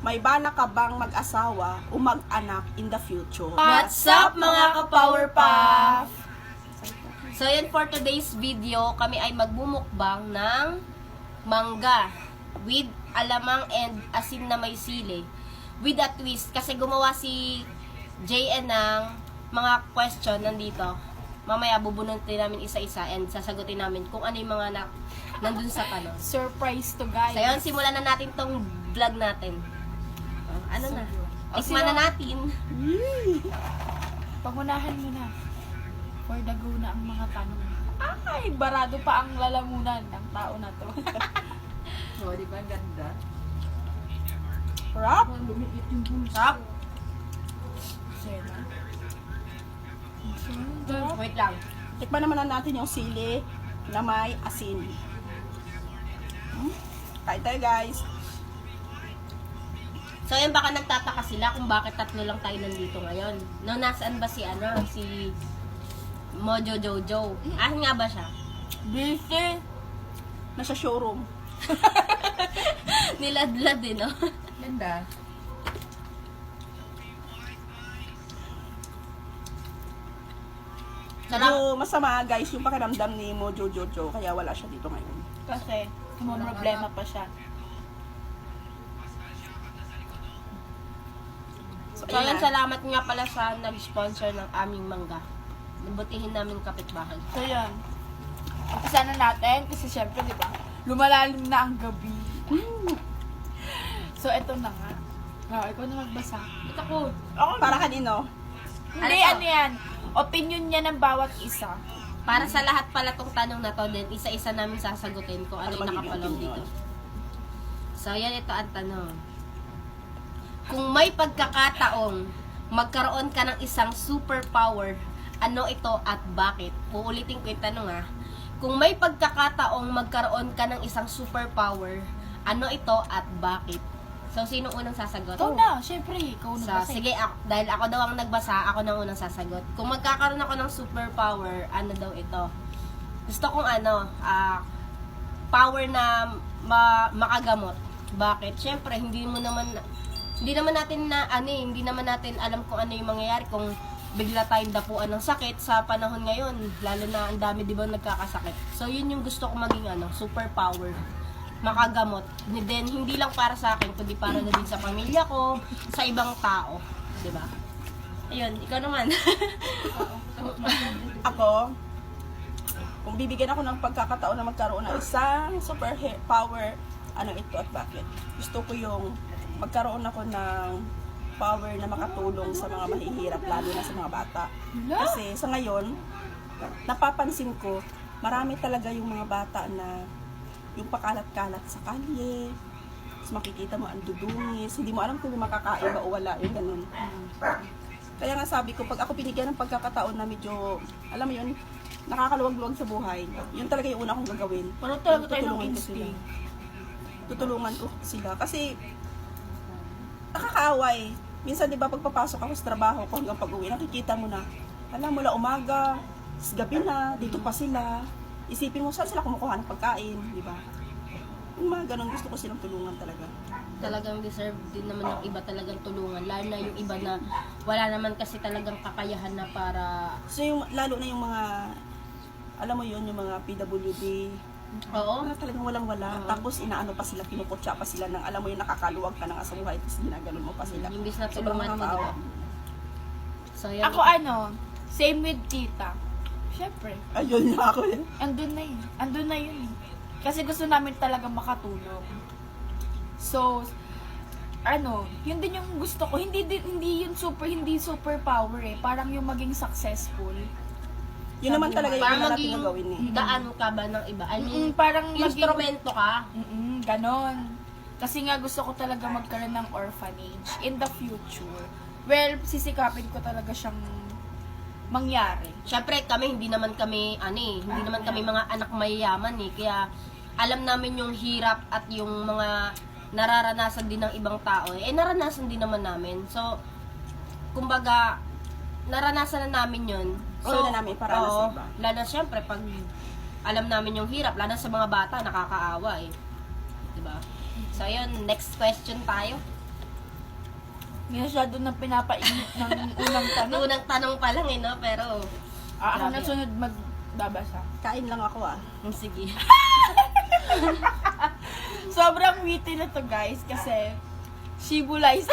May bala ka bang mag-asawa o mag-anak in the future? What's up mga ka-Powerpuff? So yun, for today's video, kami ay magbumukbang ng mangga with alamang and asin na may sili with a twist. Kasi gumawa si JN ng mga question nandito. Mamaya bubunutin namin isa-isa and sasagutin namin kung ano yung mga nandun sa tanong. Surprise to guys. So yun, simulan na natin tong vlog natin. Ano na? Tikman na natin. Pangunahan mo na. For the go na ang mga tanong. Ay, barado pa ang lalamunan ng tao na to. Oh, di ba ganda? Sarap! Sarap. Sena. Wait lang. Tikman naman na natin yung sili na may asin. Kain tayo guys. So yun, baka nagtataka sila kung bakit tatlo lang tayo nandito ngayon. No, nasaan ba si Mojo Jojo? Asan nga ba siya? Busy. Nasa showroom. Niladlad no? Ganda. Medyo masama guys yung pakiramdam ni Mojo Jojo kaya wala siya dito ngayon. Kasi, may problema pa siya. So, So yun, ayan. salamat nga pala sa nag-sponsor ng aming mangga. Nabutihin namin kapitbahay. So, yun. Umpisa na natin kasi syempre, di ba, lumalalim na ang gabi. So, eto na nga. Ikaw na magbasa. Ito ko. Para kanino? Hindi, Ano to? ano yan? Opinion niya ng bawat isa. Para sa lahat pala tong tanong na to din, isa-isa namin sasagutin kung ano Ano yung magiging nakapaloob opinion? dito. So yan, ito ang tanong. Kung may pagkakataong magkaroon ka ng isang superpower, ano ito at bakit? Uulitin ko yung tanong Kung may pagkakataong magkaroon ka ng isang superpower, ano ito at bakit? So, sino unang sasagot? Ikaw na, syempre, ikaw na So, kasi. sige, dahil ako daw ang nagbasa, ako na unang sasagot. Kung magkakaroon ako ng superpower, ano daw ito? Gusto kong power na makagamot. Bakit? Siyempre, hindi naman natin alam kung ano yung mangyayari kung bigla tayong dapuan ng sakit sa panahon ngayon, lalo na ang dami 'di ba nagkakasakit. So, yun yung gusto ko maging superpower. Makagamot. Then, hindi lang para sa akin, kundi para na din sa pamilya ko, sa ibang tao. Diba? Ayun, ikaw naman. Ako, kung bibigyan ako ng pagkakataon na magkaroon ng isang superpower, ano ito at bakit? Gusto ko yung magkaroon ako ng power na makatulong sa mga mahihirap, lalo na sa mga bata. Kasi sa ngayon, napapansin ko, marami talaga yung mga bata na yung pakalat-kalat sa kalye, tapos makikita mo ang dudungis, hindi mo alam kung makakain ba o wala, yung ganun. Kaya nga sabi ko, pag ako binigyan ng pagkakataon na medyo, alam mo yun, nakakaluwag-luwag sa buhay, yun talaga yung una kong gagawin. Ano talaga tayo ng Tutulungan ko sila. instinct? Tutulungan ko sila. Kasi, nakakaaway. Minsan, di ba, pagpapasok ako sa trabaho ko hanggang pag-uwi, nakikita mo na, alam mula umaga, gabi na, dito pa sila. Isipin mo, saan sila kumukuha ng pagkain, di ba? Yung mga ganun, gusto ko silang tulungan talaga. Talagang deserve din naman yung iba talagang tulungan. Lalo na yung iba na wala naman kasi talagang kakayahan na para... So, yung, lalo na yung mga, alam mo yun, yung mga PWD, Oo. talagang walang-wala. Tapos, inaano pa sila, pinuputya pa sila ng, alam mo yun, nakakaluwag ka ng asabuhay, tapos ginaganon mo pa sila. Imbis na Sobrang tulungan mo, di ba? nakakaawa. So, yan. Ako same with tita. Syempre, Ayun na ako yun. andun na yun. Andun na yun. Kasi gusto namin talaga makatulong. So, yun din yung gusto ko. Hindi yun super power Parang yung maging successful. Yun naman talaga yung Para una natin maging gagawin eh. daan ka ba ng iba? I mean, Parang instrumento ka. ganon. Kasi nga gusto ko talaga magkaroon ng orphanage in the future. Well, sisikapin ko talaga siyang mangyari. Siyempre kami hindi naman kami mga anak mayayaman kaya alam namin yung hirap at yung mga nararanasan din ng ibang tao. Naranasan din naman namin. So, kumbaga naranasan na namin yun. So, Na namin para sa iba. Lalo siyempre pag alam namin yung hirap, lalo sa mga bata nakakaawa diba? So, ayun, next question tayo. Masyado na pinapainit ng unang tanong. Unang tanong pa lang eh, no? Pero, Ako Grabe. na sunod magbabasa. Kain lang ako ah. sige. Sobrang witty na to guys kasi shibulay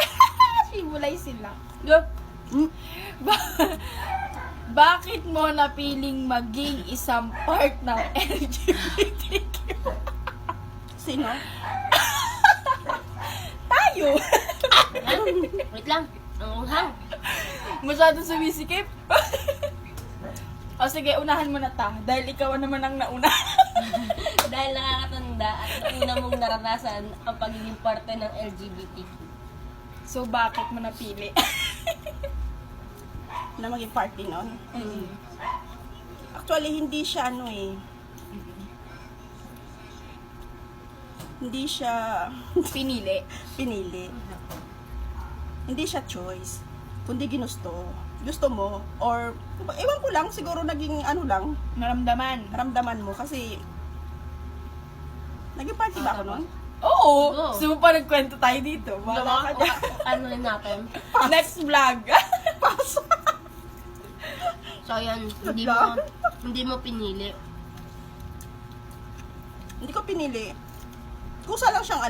shibulay sila. Bakit mo napiling maging isang part ng LGBTQ? Sino? Tayo! Wait lang. Ang unghang. Masyadong sumisikip. O sige, unahan mo na ta. Dahil ikaw naman ang nauna. Dahil nakakatanda at una mong naranasan ang pagiging parte ng LGBTQ. So, bakit mo napili? Na maging party nun? Actually, hindi siya hindi siya Pinili. pinili. Hindi siya choice. Kundi ginusto. Gusto mo. Or, ewan ko lang, siguro naging lang, Naramdaman. ramdaman mo. Kasi, naging party ba ako nun? Oo! Oo. So, pa nagkwento tayo dito. Wala ka dyan. Ano rin natin? Next vlog. So, yan. Hindi mo pinili. Hindi ko pinili. Kusa lang siyang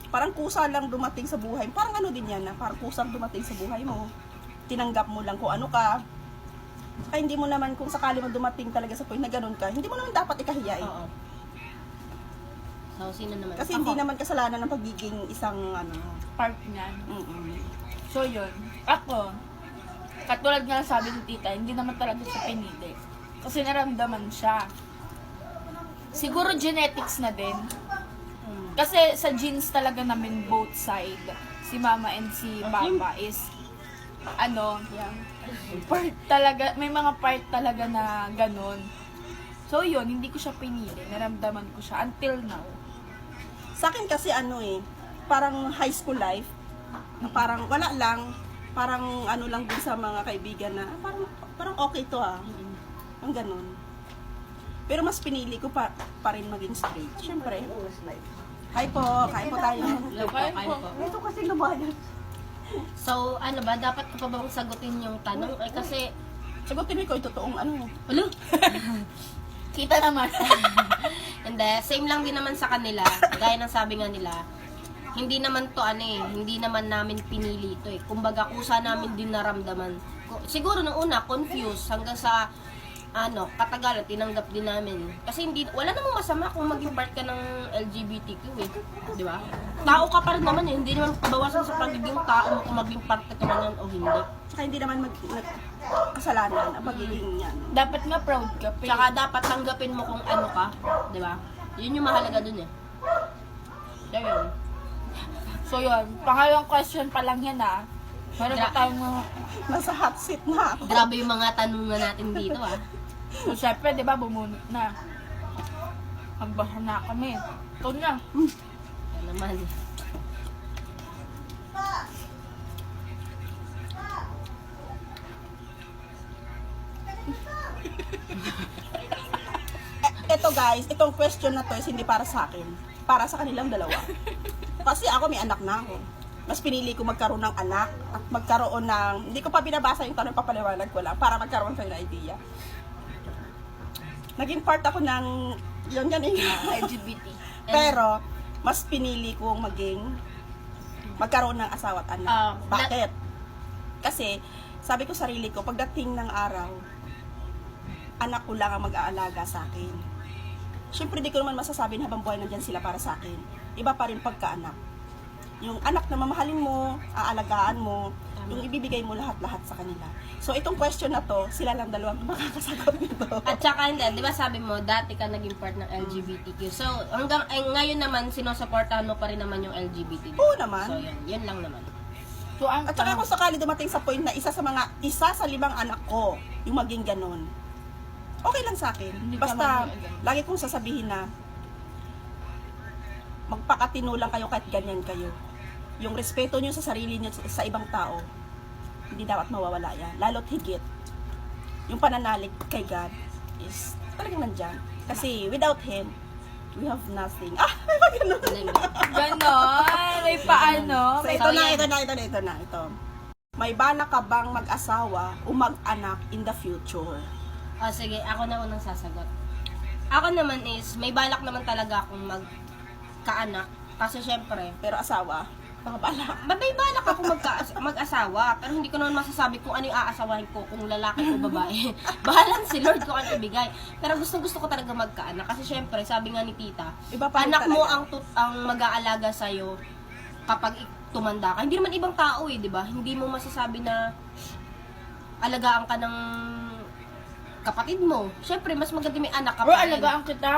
parang kusa lang dumating sa buhay. Parang din yan na, parang kusang dumating sa buhay mo. Tinanggap mo lang kung ano ka. Saka hindi mo naman, kung sakali mo dumating talaga sa point na ganun ka, hindi mo naman dapat ikahiya eh. Oo. So, sino naman? Kasi hindi naman kasalanan ng pagiging isang Part niyan. mm-mm. So, yun. Ako, katulad nga ng sabi ni tita, hindi naman talaga siya pinili. Kasi naramdaman siya. Siguro genetics na din. Kasi sa genes talaga namin both side, si mama and si papa is, part talaga, may mga part talaga na ganun. So yun, hindi ko siya pinili. Naramdaman ko siya until now. Sa akin kasi parang high school life, na parang wala lang, parang lang din sa mga kaibigan na, parang okay to ang ganun. Pero mas pinili ko pa rin maging straight. Siyempre. Hi po, kain po tayo. Kain po. Ito kasi lumayan. So, ano ba? Dapat ko pa bang sagutin yung tanong? Eh, kasi, Sagutin mo ko yung totoong Ulo? Kita naman. Hindi, same lang din naman sa kanila. Gaya ng sabi nga nila, hindi naman to hindi naman namin pinili ito eh. Kumbaga, kusa namin din naramdaman. Siguro nung una, confused hanggang sa katagalan, tinanggap din namin. Kasi wala namang masama kung maging part ka ng LGBTQ eh. Di ba? Tao ka pa rin naman eh. Hindi naman kabawasan sa pagiging tao mo kung maging parte ka man yan o hindi. Saka hindi naman kasalanan ang pagiging yan. Dapat nga proud ka. Tsaka dapat tanggapin mo kung ano ka. Di ba? Yun yung mahalaga dun eh. So yun. So yun, pangalawang question pa lang yan Meron pa tayong Nasa hot seat na ako. Grabe yung mga tanungan natin dito So, syempre, di ba, bumunot na. Magbasa na kami. Ito na. Yan naman. Ito guys, itong question na to is hindi para sa akin. Para sa kanilang dalawa. Kasi ako may anak na ako. Mas pinili ko magkaroon ng anak at magkaroon ng, hindi ko pa binabasa yung tanong, papaliwanag ko lang para magkaroon kayo ng idea. Naging part ako ng, yun yan LGBT. Pero, mas pinili kong magkaroon ng asawa at anak. Bakit? Kasi, sabi ko sarili ko, pagdating ng araw, anak ko lang ang mag-aalaga sa akin. Siyempre, di ko naman masasabi na habang buhay nandyan sila para sa akin. Iba pa rin pagka-anak. Yung anak na mamahalin mo, aalagaan mo, yung ibibigay mo lahat-lahat sa kanila. So, itong question na to, sila lang dalawang makakasagot nito. At saka hindi, di ba sabi mo, dati ka naging part ng LGBTQ. So, ngayon naman, sinusuportahan mo pa rin naman yung LGBTQ. Oo naman. So, yun lang naman. So, ang At saka kung sakali dumating sa point na isa sa 5 anak ko, yung maging ganun, okay lang sa akin. Hindi ka Basta, maging- lagi kong sasabihin na, magpakatino lang kayo kahit ganyan kayo. Yung respeto nyo sa sarili nyo sa ibang tao, hindi dapat mawawala yan. Lalo't higit, yung pananalig kay God is talagang nandyan. Kasi without Him, we have nothing. May ganun. ganon, may paano, may ito na, yan. ito. May balak ka bang mag-asawa o mag-anak in the future? Sige, ako na unang sasagot. Ako naman is, may balak naman talaga akong magkaanak. Kasi syempre, Pero asawa, mga balak. may balak ako mag-asawa. Pero hindi ko naman masasabi kung ano yung aasawahin ko, kung lalaki o babae. Bahalan si Lord kung ano ibigay. Pero gusto ko talaga magkaanak. Kasi syempre, sabi nga ni tita, Iba pa rin anak mo talaga. ang mag-aalaga sa'yo kapag tumanda ka. Hindi naman ibang tao di ba? Hindi mo masasabi na alagaan ka ng kapatid mo. Syempre, mas maganda may anak ka Bro, pa rin. alagaan kita.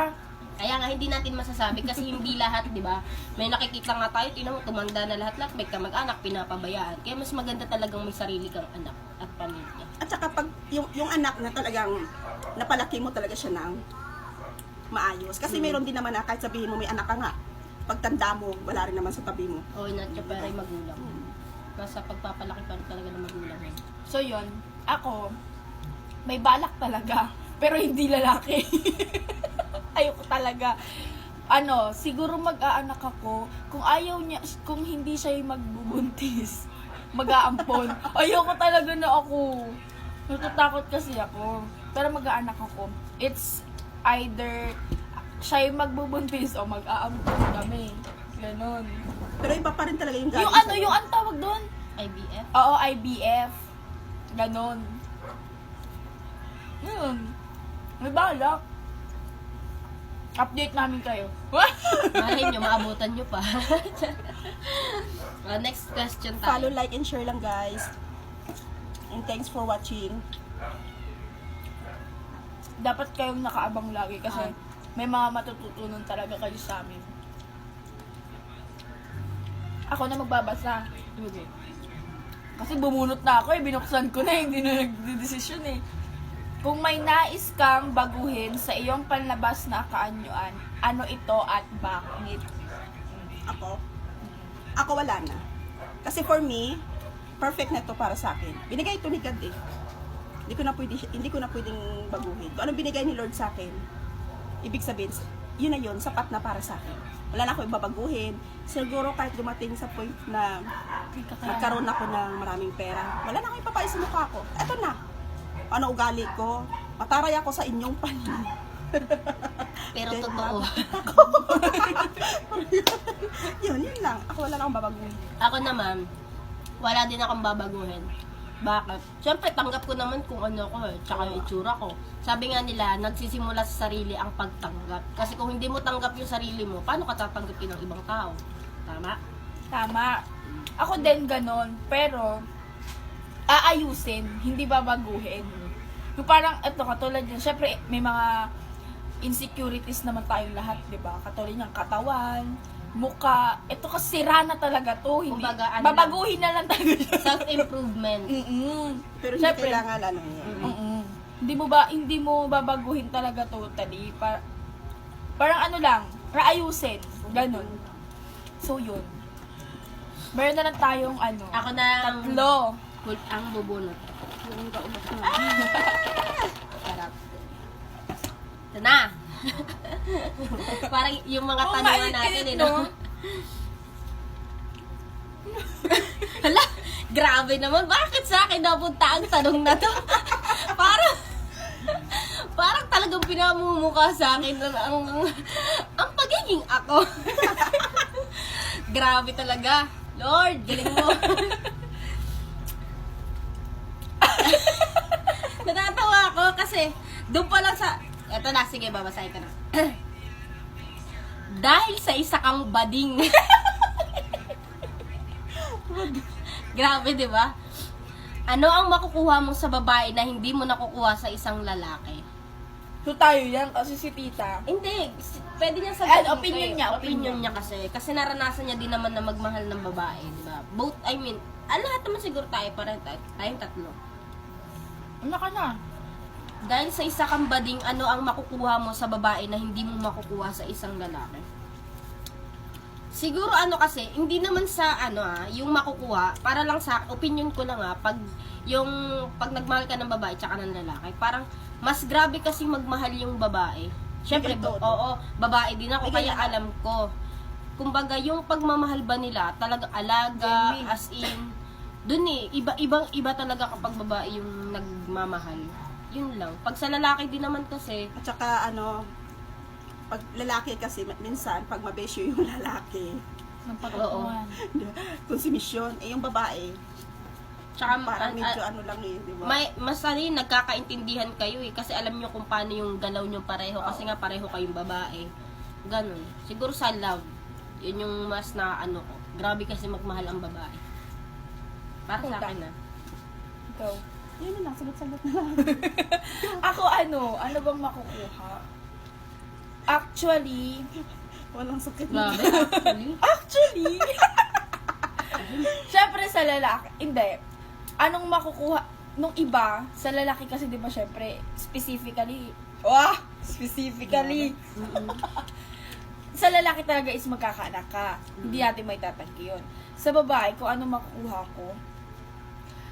Kaya nga, hindi natin masasabi kasi hindi lahat, di ba? May nakikita nga tayo, tingnan mo, tumanda na lahat-lahat, may kamag-anak, pinapabayaan. Kaya mas maganda talagang may sarili kang anak at pamilya. At saka pag yung anak na talagang napalaki mo talaga siya ng maayos. Kasi mayroon din naman na kahit sabihin mo may anak ka nga, pagtanda mo, wala rin naman sa tabi mo. O, natya pero ay magulang. Nasa pagpapalaki pa rin talaga ng magulang. So, yun. Ako, may balak talaga. Pero hindi lalaki. Ayoko talaga. Siguro mag-aanak ako. Kung ayaw niya, kung hindi siya yung magbubuntis, mag-aampon. Ayoko talaga na ako. Natatakot kasi ako. Pero mag-aanak ako. It's either siya yung magbubuntis o mag-aampon kami. Ganon. Pero iba pa rin talaga yung Yung sa'yo. yung ang tawag doon? IBF? Oo, IBF. Ganon. Yun. May balak. Update namin kayo. Malay nyo, maabutan nyo pa. Next question tayo. Follow, like, and share lang guys. And thanks for watching. Dapat kayong nakaabang lagi kasi may mga matututunan talaga kayo sa amin. Ako na magbabasa. Kasi bumunot na ako binuksan ko na hindi na nagdedesisyon Kung may nais kang baguhin sa iyong panlabas na kaanyuan, ano ito at bakit? Ako wala na. Kasi for me, perfect na to para sa akin. Binigay ito ni God hindi ko na pwedeng baguhin. Kung anong binigay ni Lord sa akin, ibig sabihin, yun na yun, sapat na para sa akin. Wala na ako ibabaguhin. Siguro kahit dumating sa point na magkaroon ako ng maraming pera, wala na akong ipapayos sa mukha ko. Eto na. Ano ugali ko? Mataray ako sa inyong paningin. Pero totoo. yun lang. Ako wala na akong babaguhin. Ako naman, wala din akong babaguhin. Bakit? Siyempre, tanggap ko naman kung ano ko tsaka yung itsura ko. Sabi nga nila, nagsisimula sa sarili ang pagtanggap. Kasi kung hindi mo tanggap yung sarili mo, paano ka tatanggapin ng ibang tao? Tama? Tama. Ako din ganon, pero aayusin, hindi babaguhin. Yung parang, ito, katulad yun, syempre, may mga insecurities naman tayong lahat, di ba? Katulad ng katawan, mukha, ito kasi sira na talaga to, hindi, Kumbaga, ano babaguhin na lang talaga siya. Self-improvement. Pero hindi Syempre. kailangan ano yun. Hindi mo babaguhin talaga totally. Parang ano lang, raayusin, ganun. So, yun. Meron na lang tayong Ako na tatlo. ang bubunot. Sarap. Ito na. Parang yung mga Oh, tanungan natin, no? Hala, grabe naman. Bakit sa akin napunta ang tanong na to? Parang talagang pinamumukha sa akin ang pagiging ako. Grabe talaga. Lord, galing mo. Natatawa ako kasi doon pa lang sa... Eto na, sige, babasahin ko na. Dahil sa isa kang bading. Grabe, di ba? Ano ang makukuha mo sa babae na hindi mo nakukuha sa isang lalaki? So, tayo yan kasi si tita. Hindi, pwede niya sabihin. Opinion niya, Opinion niya kasi. Kasi naranasan niya din naman na magmahal ng babae, di ba? Both, I mean, lahat naman siguro tayo, parang tayong tatlo. Ano ka na? Dahil sa isa kang bading, ano ang makukuha mo sa babae na hindi mo makukuha sa isang lalaki? Siguro kasi, hindi naman sa yung makukuha, para lang sa opinion ko lang pag nagmahal ka ng babae tsaka ng lalaki, parang mas grabe kasi magmahal yung babae. Syempre, Ito. oo, babae din ako, May kaya ganyan. alam ko. kumbaga, yung pagmamahal ba nila, talaga alaga, Genuine. as in, dun iba talaga kapag babae yung nagmamahal. Yun lang. Pag sa lalaki din naman kasi, At saka pag lalaki kasi, minsan, pag mabesyo yung lalaki, Ng pagkatuan. konsumisyon, yung babae, tsaka, parang medyo lang di ba? mas nagkakaintindihan kayo kasi alam nyo kung paano yung galaw nyo pareho, kasi nga pareho kayong babae. Ganun. Siguro sa love, yun yung mas na ko. Grabe kasi magmahal ang babae. Para sa akin Ikaw. Yun na lang, sagot-sagot na lang. Ako ano bang makukuha? Actually, Walang sakit. Grabe. Actually, syempre sa lalaki, hindi. Anong makukuha? Nung iba, sa lalaki kasi di ba syempre, specifically, sa lalaki talaga is magkakaanak ka. Hindi natin may tatanggi yun. Sa babae, kung ano makukuha ko,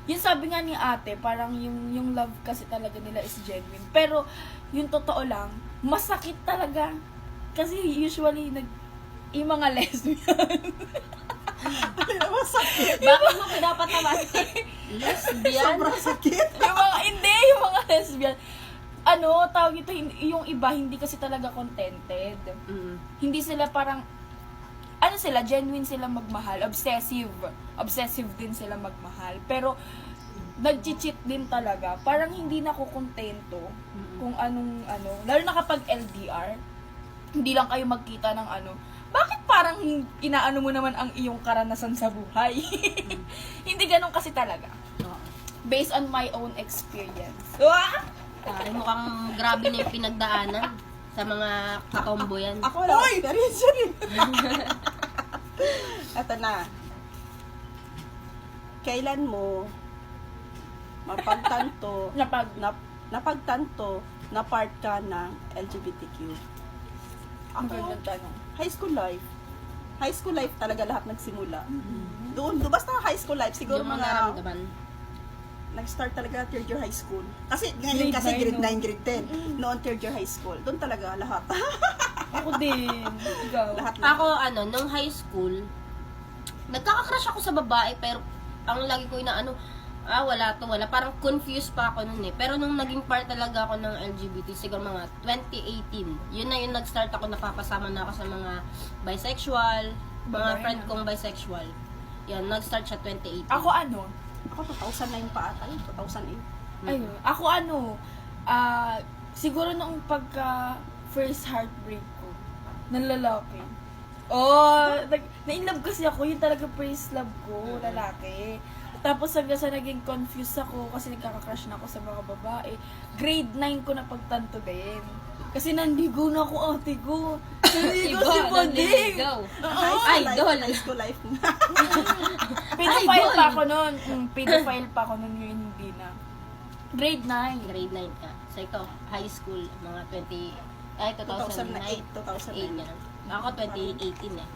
yung sabi nga ni ate, parang yung love kasi talaga nila is genuine. Pero, yung totoo lang, masakit talaga. Kasi usually, yung mga lesbian, Masakit. Bakit mo pinapatawa si lesbian? Sobrang sakit. yung mga lesbian, tawag ito, yung iba, hindi kasi talaga contented. Mm. Hindi sila parang, sila, genuine sila magmahal, obsessive din sila magmahal, pero, nag-cheat din talaga, parang hindi nakukontento kung lalo na kapag LDR, hindi lang kayo magkita ng bakit parang inaano mo naman ang iyong karanasan sa buhay? Hindi ganun kasi talaga. Based on my own experience. Ay, mukhang grabe na yung pinagdaanan sa mga katomboyan. Ako wala experience yun. Ito na. Kailan mo mapagtanto napagtanto na part ka ng LGBTQ? Ang Ako, gandang tanong. high school life. High school life talaga lahat nagsimula. Doon, basta high school life, siguro Yung mga mga naramdaman. nag-start talaga third year high school. Kasi ngayon kasi grade 9, grade 10. Noon third year high school. Doon talaga lahat. Ako din. Ikaw. lahat. Ako, nung high school, nagkaka-crush ako sa babae, pero ang lagi ko wala. Parang confused pa ako nun eh. Pero nung naging part talaga ako ng LGBT, siguro mga 2018, yun na yung nag-start ako, napapasama na ako sa mga bisexual, mga Babae friend na. kong bisexual. Yan, nag-start siya 2018. Ako Ako 2009 pa ata yun. 2008. ayun. Ako siguro nung pagka first heartbreak ko, ng lalaki. Na-inlove kasi ako, yun talaga first love ko, lalaki. Tapos hanggang sa naging confused ako kasi nagkaka-crush na ako sa mga babae. Grade 9 ko na pagtanto din. Kasi nandigo na ako, ate ko. Nandigo si Boding. Idol. High school life. Pedophile pa ako nun. Pedophile pa ako nun, yun hindi na. Grade 9. Grade 9 ka. So ikaw, high school, mga 2008 2008. yan. Ako 2018 eh.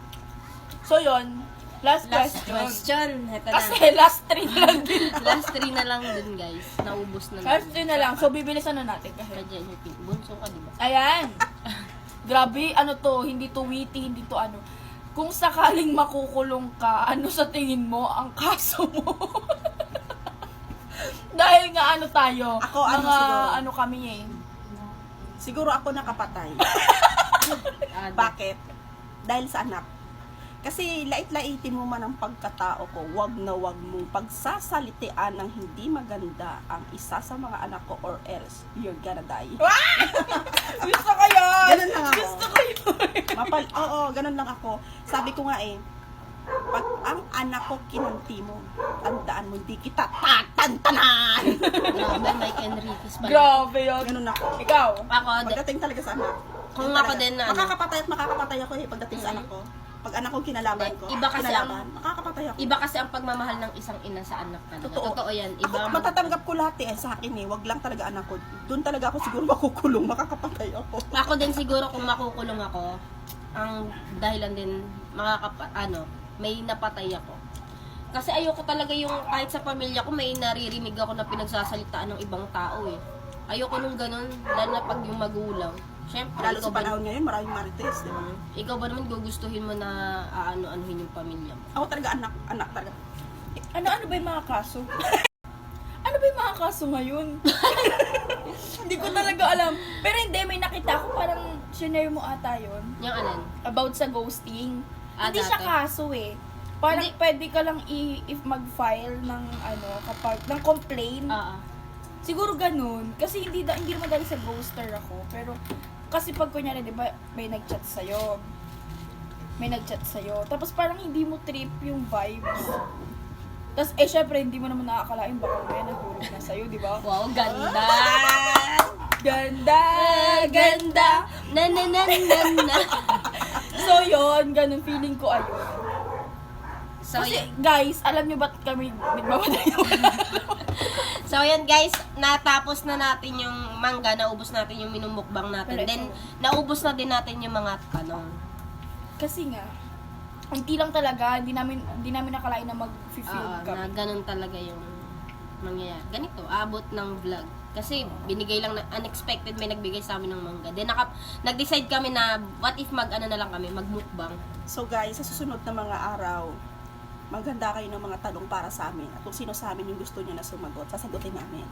So yun, last question. question. Ito na. Kasi last 3 na lang din. Last 3 na lang dun, guys. Naubos na Last 3 na lang. So bibilisan na natin kasi. Kaya yung bunso ka, diba? Ayan. Grabe, hindi to witty, hindi to Kung sakaling makukulong ka, sa tingin mo ang kaso mo? Dahil nga tayo, Ako, mga siguro? kami eh. Siguro ako nakapatay. Bakit? Dahil sa anak. Kasi lait-laitin mo man ang pagkatao ko, wag na wag mong pagsasalitian ng hindi maganda ang isa sa mga anak ko or else you're gonna die. Gusto ko yun! Ganun lang ako. Gusto ko yun! Oo, ganun lang ako. Sabi ko nga pag ang anak ko kinanti mo, tandaan mo, di kita tatantanan! Grabe, Mike Enriquez pala. Grabe yun. Ganun ako. Ikaw? Ako, Pagdating talaga sa anak. Kung yun ako talaga. din na makakapatay ako pagdating sa anak ko. Pag anak ko kinalaban ko, Iba kasi makakapatay ako. Iba kasi ang pagmamahal ng isang ina sa anak talaga. Totoo yan. Ako, matatanggap ko lahat sa akin wag lang talaga anak ko. Doon talaga ako siguro makukulong, makakapatay ako. Ako din siguro kung makukulong ako, ang dahilan din, may napatay ako. Kasi ayoko talaga yung kahit sa pamilya ko, may naririnig ako na pinagsasalitaan ng ibang tao eh. Ayoko nung ganun, lalo na pag yung magulang. Siyempre, Lalo ikaw sa ba, panahon ngayon, maraming marites, di ba? ikaw ba naman gugustuhin mo na anuhin yung pamilya mo? Ako talaga anak talaga. Ano ba yung mga kaso? Ano ba yung mga kaso ngayon? Hindi ko talaga alam. Pero hindi, may nakita ko parang shinare mo ata yun. Yung anan? About sa ghosting. Ah, Hindi siya dati. kaso eh. Parang Hindi. pwede ka lang if mag-file ng kapag ng complaint. Siguro ganun. Kasi hindi naman dahil sa ghoster ako. Pero kasi pag kunyari, di ba, may nag-chat sa'yo. Tapos parang hindi mo trip yung vibes. Tapos syempre hindi mo naman nakakalain baka may nahulog na sa'yo, di ba? Wow, ganda! Ganda! Ganda! Na na na na na. So yun, ganun feeling ko ayun. So, Kasi yan. guys, alam nyo ba't kami nagmamatay? So, yan guys, natapos na natin yung manga, naubos natin yung minumukbang natin. Correct. Then, naubos na din natin yung mga tanong. Kasi nga, hindi lang talaga, hindi namin nakalain na mag-feel Na kami. ganun talaga yung mangyayari. Ganito, abot ng vlog. Kasi binigay lang na unexpected, may nagbigay sa amin ng manga. Then nag-decide kami na what if na lang kami, magmukbang. So guys, sa susunod na mga araw, maganda kayo ng mga tanong para sa amin. At kung sino sa amin yung gusto nyo na sumagot, sasagutin namin.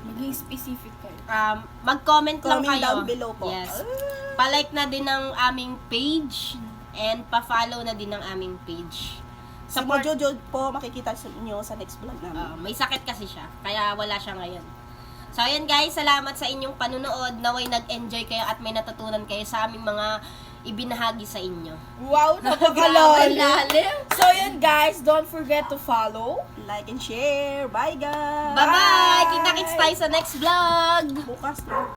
Maging specific kayo. Mag-comment lang Comment kayo. down below po. Yes. Pa-like na din ng aming page and pa-follow na din ng aming page. Si Support. Mojojo po, makikita nyo sa next vlog namin. May sakit kasi siya, kaya wala siya ngayon. So, ayan guys, salamat sa inyong panunood. Naway nag-enjoy kayo at may natutunan kayo sa aming mga ibinahagi sa inyo. Wow, napakalalim! So yun guys, don't forget to follow. Like and share. Bye guys! Bye-bye! Kita-kits tayo sa next vlog! Bukas na.